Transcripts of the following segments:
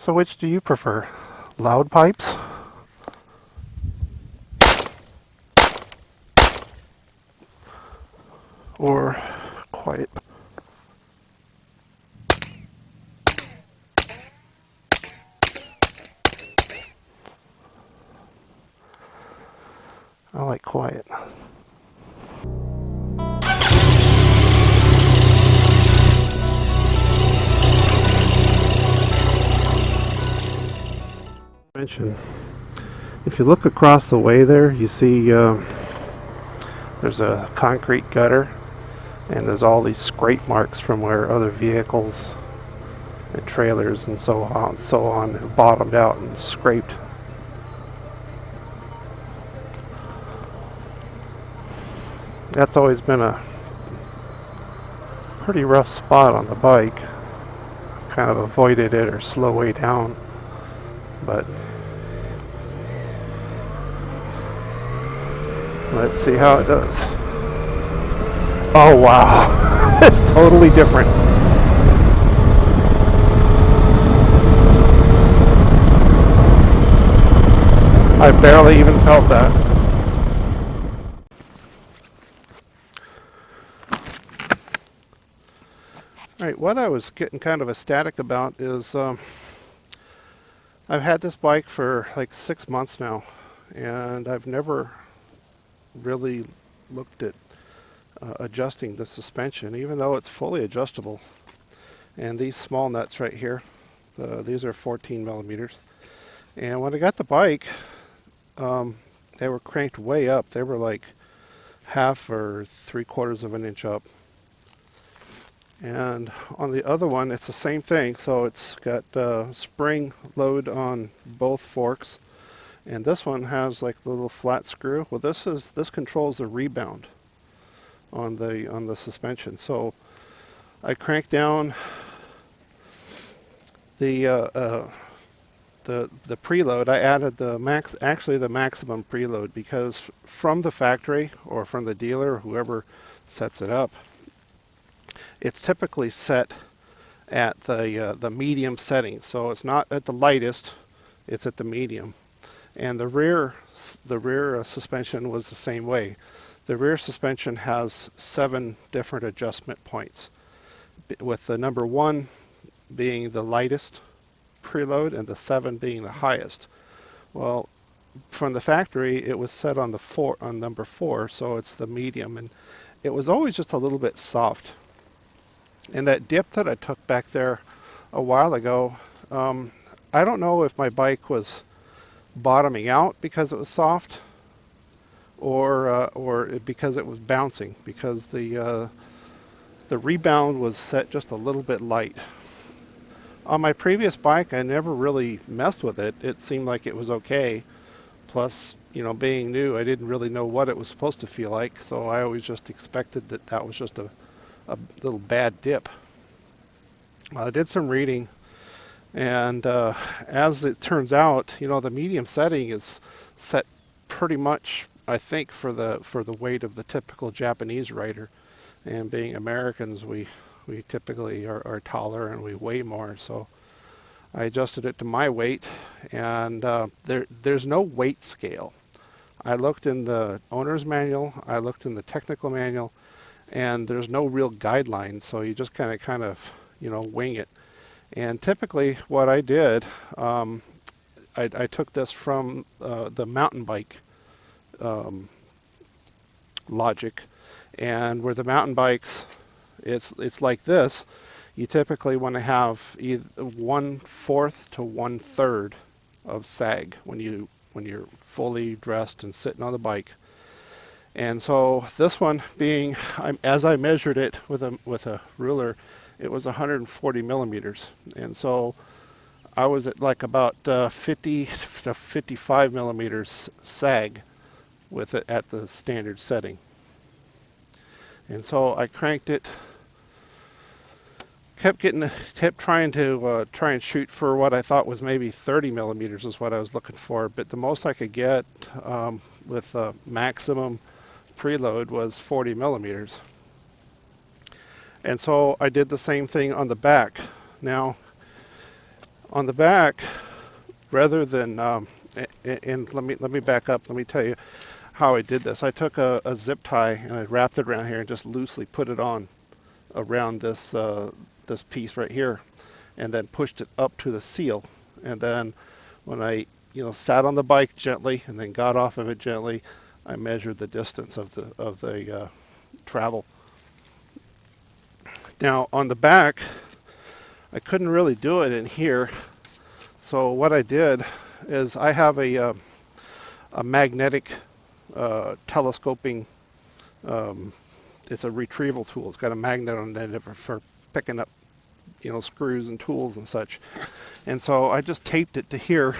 So which do you prefer? Loud pipes or quiet? I like quiet. Mention. If you look across the way there, you see there's a concrete gutter, and there's all these scrape marks from where other vehicles and trailers and so on have bottomed out and scraped. That's always been a pretty rough spot on the bike. Kind of avoided it or slow way down, but let's see how it does. Oh wow, it's totally different. I barely even felt that. Alright, what I was getting kind of ecstatic about is I've had this bike for like 6 months now, and I've never really looked at adjusting the suspension, even though it's fully adjustable. And these small nuts right here, these are 14 millimeters. And when I got the bike, they were cranked way up. They were like half or 3/4 of an inch up. And on the other one, it's the same thing. So it's got spring load on both forks, and this one has like the little flat screw. Well, this controls the rebound on the suspension. So I cranked down the preload. I added the maximum preload, because from the factory or from the dealer, whoever sets it up, it's typically set at the medium setting. So it's not at the lightest, it's at the medium. And the rear suspension was the same way. The rear suspension has 7 different adjustment points, with the number 1 being the lightest preload and the 7 being the highest. Well, from the factory, it was set on number 4, so it's the medium, and it was always just a little bit soft. And that dip that I took back there a while ago, I don't know if my bike was bottoming out because it was soft, or because it was bouncing, because the rebound was set just a little bit light. On my previous bike, I never really messed with it. It seemed like it was okay. Plus, being new, I didn't really know what it was supposed to feel like, so I always just expected that was just a little bad dip. I did some reading, and as it turns out, the medium setting is set pretty much, I think, for the weight of the typical Japanese rider. And being Americans, we typically are taller and we weigh more, so I adjusted it to my weight. And there's no weight scale. I looked in the owner's manual, I looked in the technical manual, and there's no real guidelines, so you just kind of wing it. And typically what I did, I took this from the mountain bike logic, and where the mountain bikes, it's like this. You typically want to have either 1/4 to 1/3 of sag when you're fully dressed and sitting on the bike. And so this one being, as I measured it with a ruler, it was 140 millimeters. And so I was at like about 50 to 55 millimeters sag with it at the standard setting. And so I cranked it, kept trying to try and shoot for what I thought was maybe 30 millimeters is what I was looking for. But the most I could get with maximum preload was 40 millimeters. And so I did the same thing on the back. Now, On the back, rather than and let me back up. Let me tell you how I did this. I took a zip tie and I wrapped it around here and just loosely put it on around this piece right here, and then pushed it up to the seal. And then when I sat on the bike gently and then got off of it gently, I measured the distance of the travel. Now on the back, I couldn't really do it in here, so what I did is I have a magnetic telescoping. It's a retrieval tool. It's got a magnet on it for picking up screws and tools and such. And so I just taped it to here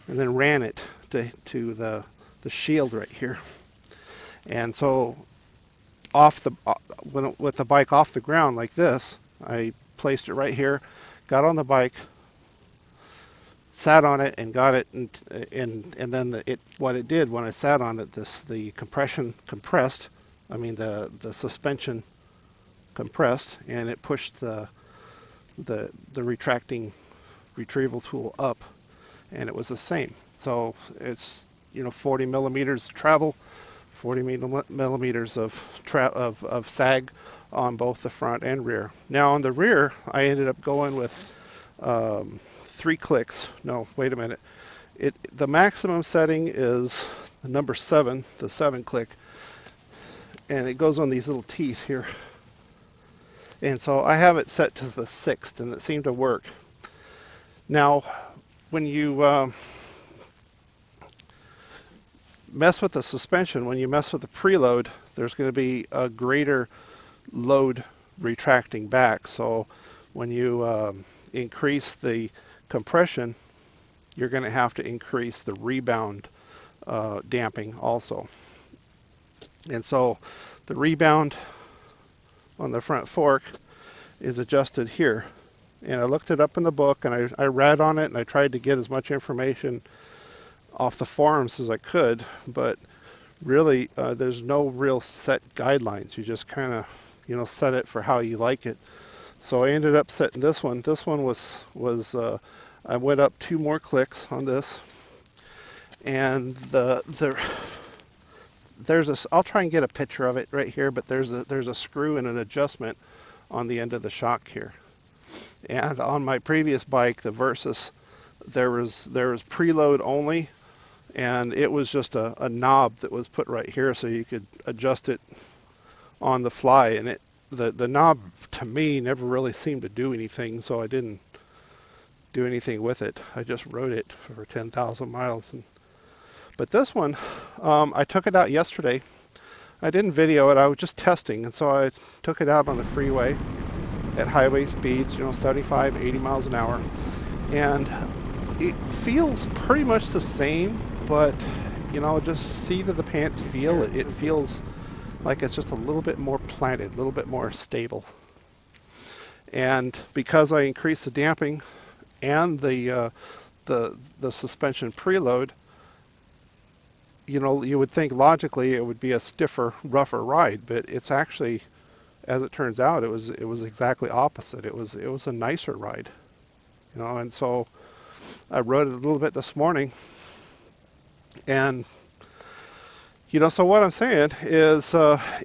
and then ran it to the shield right here. And so with the bike off the ground like this, I placed it right here, got on the bike, sat on it, and got it, and then what it did when I sat on it, the compression compressed. I mean the suspension compressed, and it pushed the retracting retrieval tool up, and it was the same. So it's 40 millimeters travel, 40 millimeters of sag on both the front and rear. Now on the rear, I ended up going with 3 clicks. No, wait a minute. The maximum setting is the number 7, the 7 click, and it goes on these little teeth here. And so I have it set to the 6th, and it seemed to work. Now, when you mess with the suspension, when you mess with the preload, there's going to be a greater load retracting back. So when you increase the compression, you're going to have to increase the rebound damping also. And so the rebound on the front fork is adjusted here. And I looked it up in the book, and I read on it, and I tried to get as much information off the forums as I could, but really there's no real set guidelines. You just kind of set it for how you like it. So I ended up setting this one. This one was I went up 2 more clicks on this, and I'll try and get a picture of it right here, but there's a screw and an adjustment on the end of the shock here. And on my previous bike, the Versus, there was preload only, and it was just a knob that was put right here so you could adjust it on the fly. And the knob to me never really seemed to do anything, so I didn't do anything with it. I just rode it for 10,000 miles. But this one, I took it out yesterday. I didn't video it, I was just testing, and so I took it out on the freeway at highway speeds, 75, 80 miles an hour. And it feels pretty much the same, but, just seat of the pants feel, it feels like it's just a little bit more planted, a little bit more stable. And because I increased the damping and the suspension preload, you would think logically it would be a stiffer, rougher ride, but it's actually, as it turns out, it was exactly opposite. It was a nicer ride, and so I rode it a little bit this morning, and so what I'm saying is,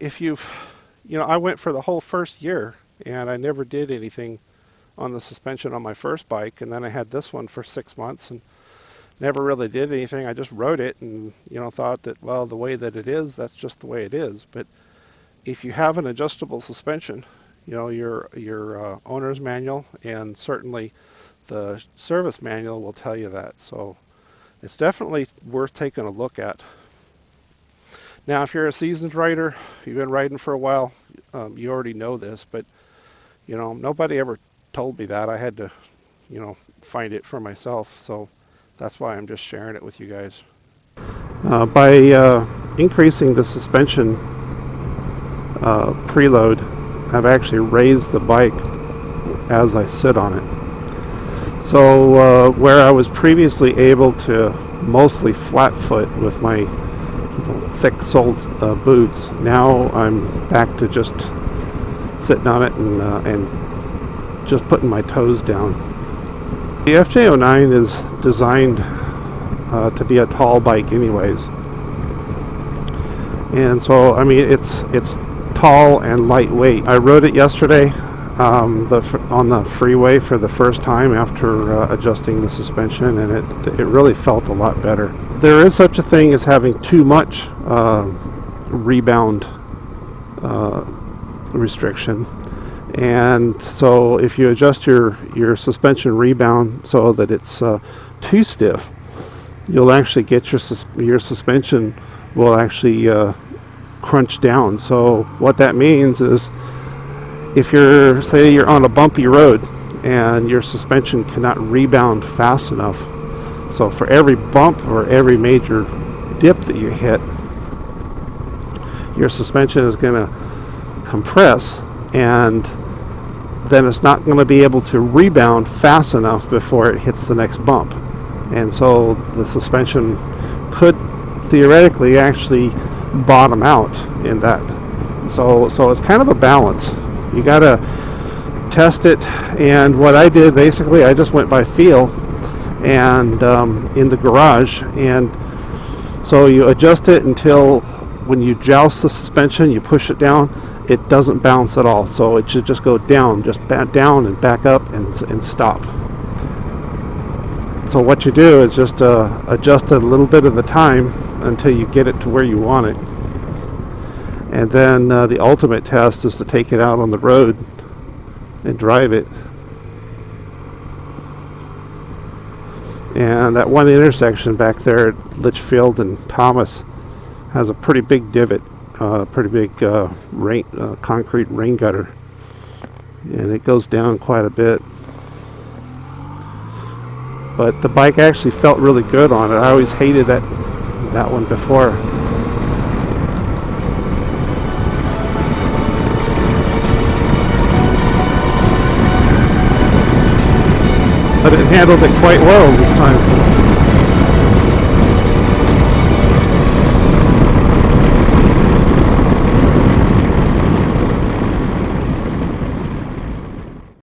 if you've, I went for the whole first year, and I never did anything on the suspension on my first bike, and then I had this one for 6 months and never really did anything. I just rode it and thought that, well, the way that it is, that's just the way it is. But if you have an adjustable suspension, your owner's manual and certainly the service manual will tell you that. So it's definitely worth taking a look at. Now, if you're a seasoned rider, you've been riding for a while, you already know this, but nobody ever told me that. I had to find it for myself, so that's why I'm just sharing it with you guys. By increasing the suspension preload, I've actually raised the bike as I sit on it. So where I was previously able to mostly flat foot with my thick-soled boots, now I'm back to just sitting on it and just putting my toes down. The FJ09 is designed to be a tall bike anyways. And so, I mean, it's tall and lightweight. I rode it yesterday on the freeway for the first time after adjusting the suspension, and it really felt a lot better. There is such a thing as having too much rebound restriction, and so if you adjust your suspension rebound so that it's too stiff, you'll actually get your suspension will actually crunch down. So what that means is, if say you're on a bumpy road and your suspension cannot rebound fast enough, so for every bump or every major dip that you hit, your suspension is going to compress, and then it's not going to be able to rebound fast enough before it hits the next bump. And so the suspension could theoretically actually bottom out in that. So it's kind of a balance. You got to test it, and what I did basically, I just went by feel and in the garage, and so you adjust it until when you joust the suspension, you push it down, it doesn't bounce at all. So it should just go down, down and back up and stop. So what you do is just adjust it a little bit at a time until you get it to where you want it. And then the ultimate test is to take it out on the road and drive it. And that one intersection back there at Litchfield and Thomas has a pretty big divot, pretty big concrete rain gutter, and it goes down quite a bit. But the bike actually felt really good on it. I always hated that one before. But it handled it quite well this time.